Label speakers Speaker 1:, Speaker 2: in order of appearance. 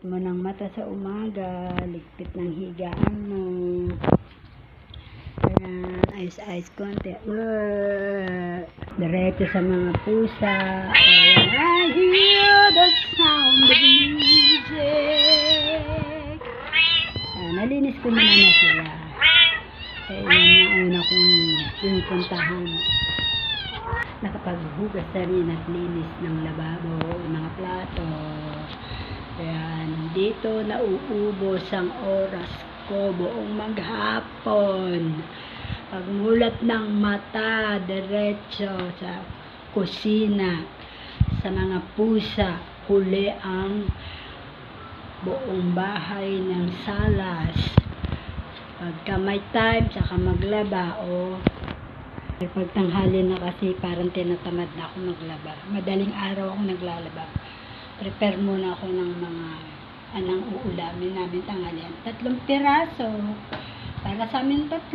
Speaker 1: mo ng mata sa umaga, ligpit ng higaan mo. Ayan, ayos-ayos konti. Diretso sa mga pusa. Ayan, I hear the sound of music. Ayan, nalinis ko muna na sila. Kaya yan ang una kong pinupuntahan. Nakapaghugas na rin at linis ng lababo, mga plato. Ayan, dito nauubos ang oras ko buong maghapon. Pagmulat ng mata, diretso sa kusina, sa mga pusa, huli ang buong bahay ng salas. Pagka may time, saka maglaba o pag tanghali na kasi parang tinatamad na ako maglaba. Madaling araw ako naglalaba. Prepare muna ako ng mga anang uulamin namin tanghalian. 3 piraso. Para sa amin 3.